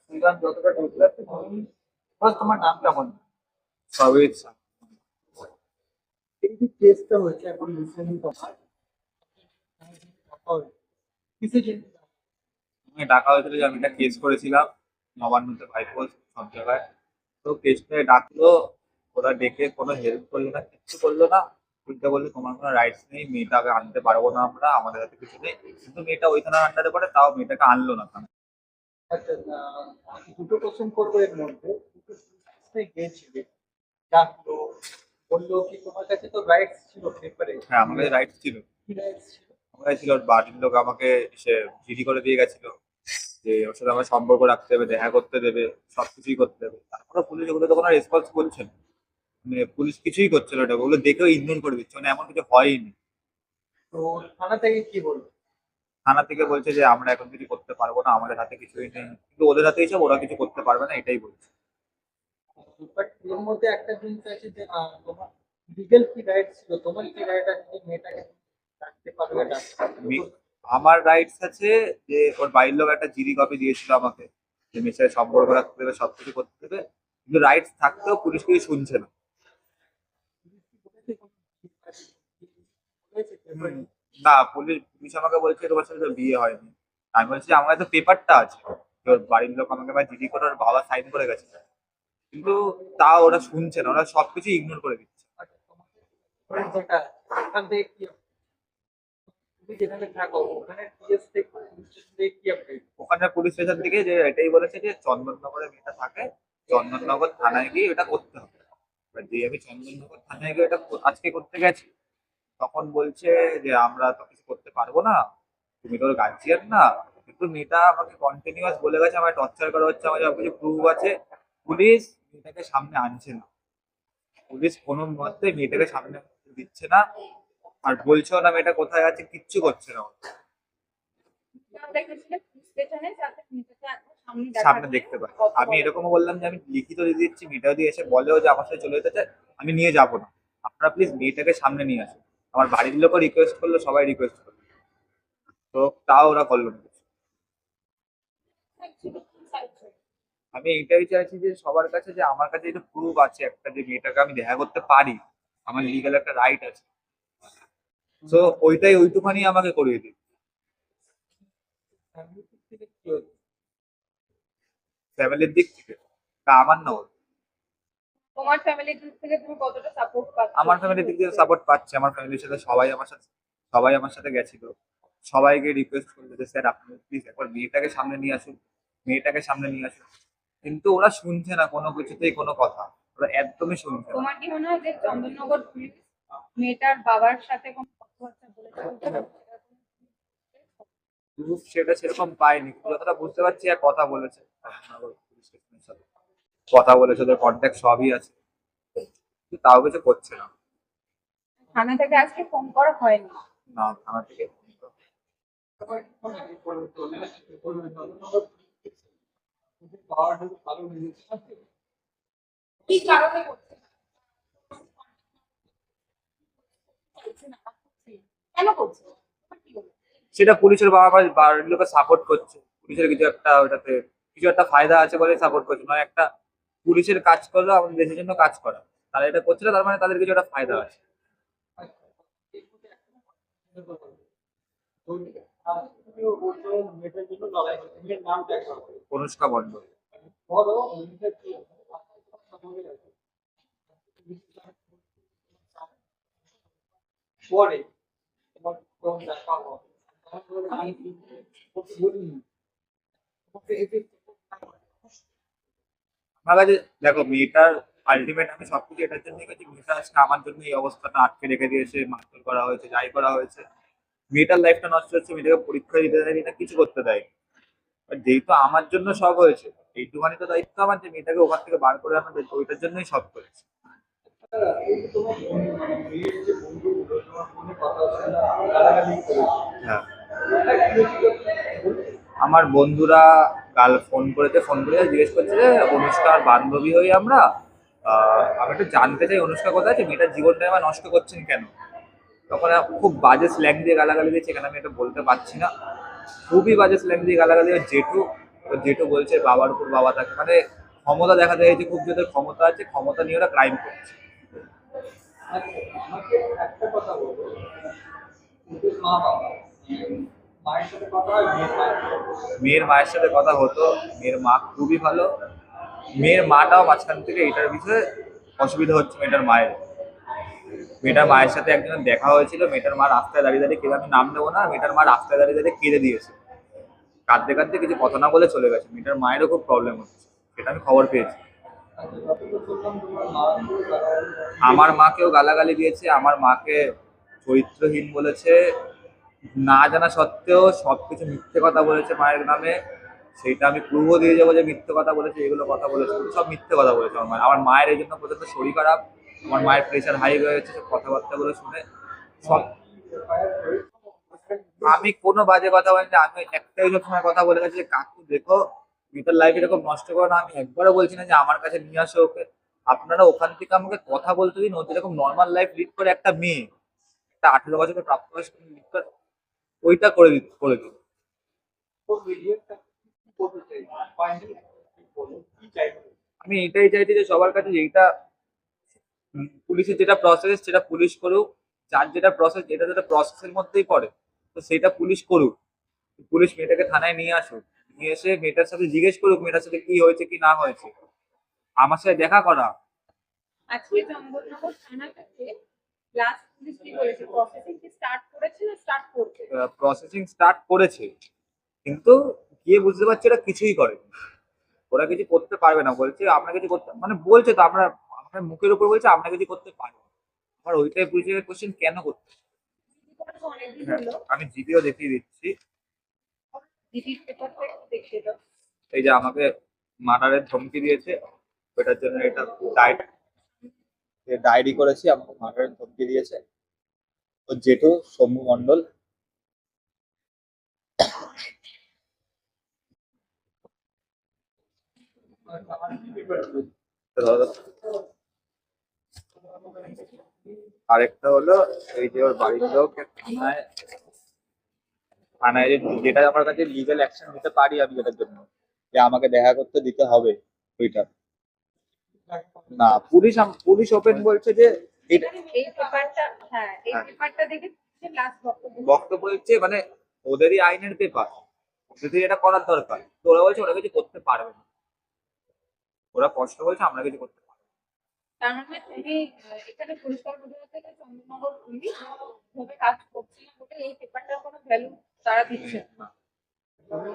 শ্রীরাম যতটা ঢুকলে তুমি ফার্স্ট তোমার নামটা বলো। সবই এই যে কেসটা হয়েছে এখন রিসেন্টলি তোমার কিসে জেনে আমাকে ডাকা হয়েছিল যে আমি একটা কেস করেছিলাম নবান্নতে ভাইপোস সব জায়গায়। তো কেসটায় ডাকলো, ওরা ডেকে কোনো হেল্প করলো না, কিচ্ছু করলো না। উল্টা বললো তোমার কোনো রাইটস নেই, মেয়েটাকে আনতে পারবো না আমরা, আমাদের হাতে কিছু নেই। কিন্তু মেয়েটা ওই থানার আন্ডারে পড়ে, তাও মেয়েটাকে আনলো না থানা। আচ্ছা, দুটো কোশ্চেন করবো এর মধ্যে। দুটো কোশ্চেনে গিয়েছিলে, ডাকলো, বললো কি তোমার কাছে তো রাইটস ছিল পেপারে, হ্যাঁ, আমার কাছে রাইটস ছিল। কি রাইটস ছিল? আমার কাছে ছিল, ওর বাড়ির লোক আমাকে এসে জিডি করে দিয়ে গেছিল যে ওর সাথে আমার সম্পর্ক রাখতে দেবে, দেখা করতে দেবে, সবকিছুই করতে দেবে। তারপরে পুলিশ ওগুলো তো কোনো রেসপন্স করছে না। মানে পুলিশ কিছুই করছে না, ওটা ওগুলো দেখেও ইগনোর করে দিচ্ছে, মানে এমন কিছু হয়নি। তো থানা থেকে কি বললো? থানা থেকে বলছে যে আমরা এখন কিছু করতে পারবো না, আমাদের হাতে কিছুই নেই। কিন্তু ওদের হাতেই সব, ওরা কিছু করতে পারবে না, এটাই বলছে। বাট এর মধ্যে একটা জিনিস আছে যে তোমার লিগেল কি রাইট ছিল, তোমার কি রাইট আছে যে মেয়েটাকে ডাকতে পারবে, ডাকতে পারবে? আমি, আমার রাইটস আছে যে ওর বাড়ির লোক একটা জিডি কপি দিয়েছিল আমাকে, যে মেয়ের সাথে সম্পর্ক রাখতে দেবে, সবকিছু করতে দেবে। কিন্তু রাইটস থাকতেও পুলিশ কিছু শুনছে না। হুম, না, পুলিশ পুলিশ আমাকে বলছে তোমার সাথে তো বিয়ে হয়নি। আমি বলছি আমার কাছে পেপারটা আছে, যে ওর বাড়ির লোক আমাকে জিডি করে ওর বাবা সাইন করে গেছে। কিন্তু তাও ওরা শুনছে না, ওরা সবকিছু ইগনোর করে দিচ্ছে। যেটা ওখান থেকে কি, তুমি যেখানে থাকো ওখানে টিএস থেকে পুলিশ স্টেশন থেকে কি আপডেট? ওখানে পুলিশ স্টেশন থেকে যে এটাই বলেছে যে চন্দননগরে মেয়েটা থাকে, চন্দননগর থানায় গিয়ে এটা করতে হবে। এবার যে আমি চন্দননগর থানায় গিয়ে এটা আজকে করতে গেছি, তখন বলছে যে আমরা তো কিছু করতে পারবো না, তুমি তোর গার্জিয়ান না। কিন্তু মেয়েটা আমাকে কন্টিনিউয়াস বলে গেছে, আমার টর্চার করা হচ্ছে, আমার সব কিছু প্রুফ আছে। পুলিশ মেয়েটাকে সামনে আনছে না, পুলিশ কোনো মতে মেয়েটাকে সামনে দিচ্ছে না। আর বলছেও না মেয়েটা কোথায় আছে, কিচ্ছু করছে না। সামনে দেখতে পাই। আমি এরকমও বললাম যে আমি লিখিত দিয়ে দিচ্ছি, মেয়েটাও দিয়ে এসে বলেও যে আমার সাথে চলে যেতে চায়, আমি নিয়ে যাবো না, আপনারা প্লিজ মেয়েটাকে সামনে নিয়ে আসুন। আমার বাড়ির লোকও রিকোয়েস্ট করলো, সবাই রিকোয়েস্ট করলো, তো তাও ওরা করলো না কিছু। আমি এইটাই চাইছি যে সবার কাছে, যে আমার কাছে এটা প্রুফ আছে একটা, যে মেয়েটাকে আমি দেখা করতে পারি, আমার লিগাল একটা রাইট আছে। তো ওইটাই, ওইটুখানি আমাকে করিয়ে দিন। ফ্যামিলি থেকে কি হচ্ছে? ফ্যামিলির দিক থেকে, তা আমার না ওর। তোমার ফ্যামিলির দিক থেকে তুমি কতটা সাপোর্ট পাচ্ছ? আমার ফ্যামিলির দিক থেকে সাপোর্ট পাচ্ছে, আমার ফ্যামিলির সাথে সবাই আমার সাথে গেছিল, সবাইকে রিকোয়েস্ট করলো যে স্যার আপনি প্লিজ একবার মেয়েটাকে সামনে নিয়ে আসুন, মেয়েটাকে সামনে নিয়ে আসুন। কিন্তু ওরা শুনছে না কোনো কিছুতেই, কোনো কথা ওরা একদমই শুনছে না। তোমার কি মনে হয় যে চন্দননগর পুলিশ মেয়েটার বাবার সাথে কোনো কথাবার্তা বলেছে? প্রুফ সেটা সেরকম পাইনি, কিন্তু যতটা বুঝতে পারছি এক কথা বলেছে, পুলিশ স্টেশনের সাথে কথা বলেছে, ওদের কন্ট্যাক্ট সবই আছে, কিন্তু তাও কিছু করছে না। থানা থেকে আজকে ফোন করা হয়নি? না, থানা থেকে কি কারণে করছে না? কেন করছে? সেটা পুলিশের বাবা মা বাড়ির লোকে সাপোর্ট করছে, পুলিশের কিছু একটা ওটাতে কিছু একটা ফায়দা আছে বলে সাপোর্ট করছে, নয় একটা পুলিশের কাজ করলো আমাদের দেশের জন্য কাজ করা, তারা এটা করছে না, তার মানে তাদের কিছু একটা ফায়দা আছে। মেয়েটার জন্য লড়াই করছে, মেয়ের নামটা একবার বলো। অনুষ্কা মণ্ডল। বলো, মেয়েটার কি পরে তোমার যখন দেখা হবে, তখন বলবে, আমি করতে বলিনি, তোমাকে এতে আমার কাছে দেখো, মেয়েটার আলটিমেট আমি সবকিছু এটার জন্য গেছি, মেয়েটা আজকে আমার জন্য এই অবস্থাটা আটকে রেখে দিয়েছে, মারধর করা হয়েছে, যাই করা হয়েছে, মেয়েটার লাইফটা নষ্ট হচ্ছে, মেয়েটাকে পরীক্ষা দিতে দেয়নি না, কিছু করতে দেয়। যেহেতু আমার জন্য সব হয়েছে, এইটুখানি তো দায়িত্ব আমার যে মেয়েটাকে ওখান থেকে বার করে আনা, ওইটার জন্যই সব করেছে। এই যে তোমার মানে মেয়ের যে বন্ধুগুলো তোমার ফোনে কথা হচ্ছে না, গালাগালি করেছে, হ্যাঁ, এটা কি হয়েছিল বলতে? আমার বন্ধুরা কাল ফোন করে জিজ্ঞেস করছে যে অনুষ্কার বান্ধবী হই আমরা, আমি একটু জানতে চাই অনুষ্কা কোথায় আছে, মেয়েটার জীবনটা আমার নষ্ট করছেন কেন। তখন খুব বাজে স্ল্যাং দিয়ে গালাগালি দিয়েছে, এখানে আমি এটা বলতে পারছি না। খুবই বাজে স্ল্যাং দিয়ে গালাগালি, জেঠু তো যেটু বলছে বাবার উপর বাবা থাকে, মানে ক্ষমতা দেখা যায় যে খুব যাদের ক্ষমতা আছে, ক্ষমতা নিয়ে ওরা ক্রাইম করছে। আচ্ছা, আমাকে একটা কথা বলবো, ওদের মা বাবা, মায়ের সাথে কথা হয়, মেয়ের মায়ের সাথে কথা হতো, মেয়ের মা খুবই ভালো। মেয়ের মাটাও মাঝখান থেকে এটার বিষয়ে অসুবিধা হচ্ছে মেয়েটার মায়ের। মেয়েটার মায়ের সাথে একজনের দেখা হয়েছিল, মেয়েটার মা রাস্তায় দাঁড়িয়ে দাঁড়িয়ে কেঁদে, আমি নাম নেবো না, মেয়েটার মা রাস্তায় দাঁড়িয়ে দাঁড়িয়ে কেঁদে দিয়েছে, কাঁদতে কাঁদতে কিছু কথা না বলে চলে গেছে। মেয়েটার মায়েরও খুব প্রবলেম হচ্ছে, সেটা আমি খবর পেয়েছি। আচ্ছা, যতটুকু শুনলাম তোমার মা খুব আমার মাকেও গালাগালি দিয়েছে, আমার মাকে চরিত্রহীন বলেছে, না জানা সত্ত্বেও সবকিছু মিথ্যে কথা বলেছে মায়ের নামে। সেইটা আমি প্রুভও দিয়ে যাবো যে মিথ্যে কথা বলেছে, এগুলো কথা বলেছে, সব মিথ্যে কথা বলেছে আমার মায়ের। আমার মায়ের এই জন্য পর্যন্ত শরীর খারাপ, আমার মায়ের প্রেশার হাই হয়ে গেছে সব কথাবার্তাগুলো শুনে। সব আমি কোনো বাজে কথা বলিনি, আমি একটাই সবসময় কথা বলে গেছি যে কাকু দেখো, মেয়েটার লাইফ এরকম নষ্ট করো না। আমি একবারও বলছি না যে আমার কাছে নিয়ে আসো ওকে, আপনারা ওখান থেকে আমাকে কথা বলতে দিন। ও যেরকম নর্মাল লাইফ লিড করে একটা মেয়ে, একটা 18 বছরের প্রাপ্তবয়স্ক লিড করে, ওইটা করে দিন। মিডিয়াটা কি করতে চাই, ফাইনালি কি বলো, কি চাইবো? আমি এটাই চাইছি যে সবার কাছে যে এইটা পুলিশের যেটা প্রসেস সেটা পুলিশ করুক, যার যেটা প্রসেস, যেটা যেটা প্রসেসের মধ্যেই পড়ে তো সেটা পুলিশ করুক। পুলিশ মেয়েটাকে থানায় নিয়ে আসুক, নিয়ে এসে মেয়েটার সাথে জিজ্ঞেস করুক মেয়েটার সাথে কি হয়েছে কি না হয়েছে, আমার সাথে দেখা করা। আজকে চন্দননগর থানা থেকে লাস্ট পুলিশ কি বলেছে, প্রসেসিং কি স্টার্ট করেছে না স্টার্ট করছে? প্রসেসিং স্টার্ট করেছে, কিন্তু গিয়ে বুঝতে পারছি ওরা কিছুই করে, ওরা কিছু করতে পারবে না। বলছে আমরা কিছু করতে, মানে বলছে তো আমরা, আমাদের মুখের উপর বলছে আমরা কিছু করতে পারবো না। আমার ওইটাই পুলিশের কোশ্চেন, কেন করতে? অনেকদিন হ্যাঁ, হলো, আমি জিপিও দেখিয়ে দিচ্ছি। দিদির পেপার থেকে দেখে দাও। এই যে আমাকে মার্ডারের ধমকি দিয়েছে, ওইটার জন্য এটা ডায়েরি করেছি, আমাকে মার্ডারের ধমকি দিয়েছে ও জেঠু সৌম্য মন্ডল। আমার কি ব্যাপার? আরেকটা হলো এই যে ওর বাড়ির লোক থানায়, থানায় যেটা আমার কাছে লিগ্যাল অ্যাকশন নিতে পারি আমি, যেটার জন্য যে আমাকে দেখা করতে দিতে হবে ওইটা না। পুলিশ ওপেন বলছে যে এটা এই পেপারটা, হ্যাঁ এই হ্যাঁ। পেপারটা দেখে লাস্ট বক্তব্য বক্তব্য দিচ্ছে, মানে ওদেরই আইনের পেপার, ওদের এটা করার দরকার, তো ওরা বলছে ওরা কিছু করতে পারবে না, ওরা স্পষ্ট বলছে আমরা কিছু করতে পারবো না। তার মানে তুমি এখানে পরিষ্কার বোঝা যাচ্ছে যে চন্দননগর পুলিশ ভাবে কাজ করছে না বলে এই পেপারটার কোনো ভ্যালু তারা দিচ্ছে না। তুমি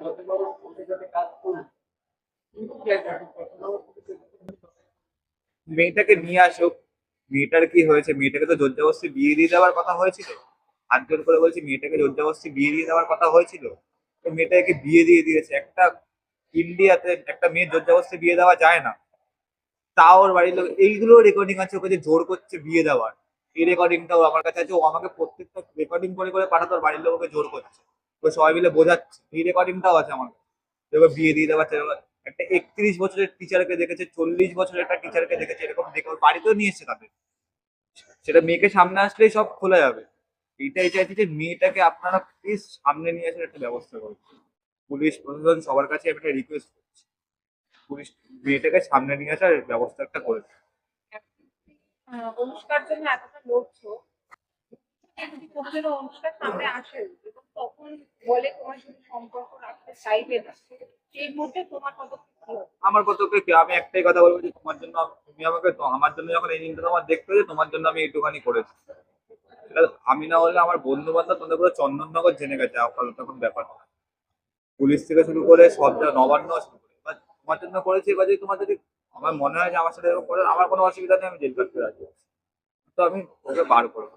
যত বড় প্রতিষ্ঠানে কাজ করো, তুমি কি চাইবে? কত বড় প্রতিষ্ঠানে মেয়েটাকে নিয়ে আসুক, মেয়েটার কি হয়েছে, মেয়েটাকে তো জোর জবরদস্তি বিয়ে দিয়ে দেওয়ার কথা হয়েছিল, হাত জোর করে বলছি মেয়েটাকে জোর জবরদস্তি বিয়ে দিয়ে দেওয়ার কথা হয়েছিল, তো মেয়েটাকে বিয়ে দিয়ে দিয়েছে। একটা ইন্ডিয়াতে একটা মেয়ের জোর জবরদস্তি বিয়ে দেওয়া যায় না, তাও ওর বাড়ির লোক, এইগুলো রেকর্ডিং আছে, ওকে যে জোর করছে বিয়ে দেওয়ার, এই রেকর্ডিংটাও আমার কাছে আছে। ও আমাকে প্রত্যেকটা রেকর্ডিং করে করে পাঠাতো, ওর বাড়ির লোক ওকে জোর করছে, ও সবাই মিলে বোঝাচ্ছে, এই রেকর্ডিংটাও আছে আমার কাছে, যে ওকে বিয়ে দিয়ে দেওয়ার চেষ্টা করে। একটা 31 বছরের টিচারকে দেখেছে, 40 বছরের একটা টিচারকে দেখেছে, এরকম দেখে ওর বাড়িতেও নিয়ে এসছে তাদের। সেটা মেয়েকে সামনে আসলেই সব খোলা যাবে। এইটাই চাইছি যে মেয়েটাকে আপনারা প্লিজ সামনে নিয়ে আসার একটা ব্যবস্থা করুন। পুলিশ প্রশাসন সবার কাছে আমি একটা রিকোয়েস্ট করছি, পুলিশ মেয়েটাকে সামনে নিয়ে আসার ব্যবস্থা একটা করে দিন। অনুষ্কার জন্য এতটা লড়ছো, যদি কোনোদিনও অনুষ্কার সামনে আসে এবং তখন বলে তোমার সাথে সম্পর্ক রাখতে চাইবে না, সেই মুহূর্তে তোমার পদক্ষেপ কি হবে? আমার কত কি, আমি একটাই কথা বলবো যে তোমার জন্য তুমি আমাকে, তো আমার জন্য যখন এই দিনটা তোমার দেখতে হয়েছে, তোমার জন্য আমি এইটুখানি করেছি। সেটা আমি না হলে আমার বন্ধু বান্ধব তোমাদের পুরো চন্দননগর জেনে গেছে আপাতত তখন ব্যাপার। পুলিশ থেকে শুরু করে সব যা নবান্ন শুরু করে, এবার তোমার জন্য করেছি। এবার যদি তোমার যদি আমার মনে হয় যে আমার সাথে এরকম করে, আমার কোনো অসুবিধা নেই, আমি জেল কাটতে রাজি আছি। তো আমি ওকে বার করবো।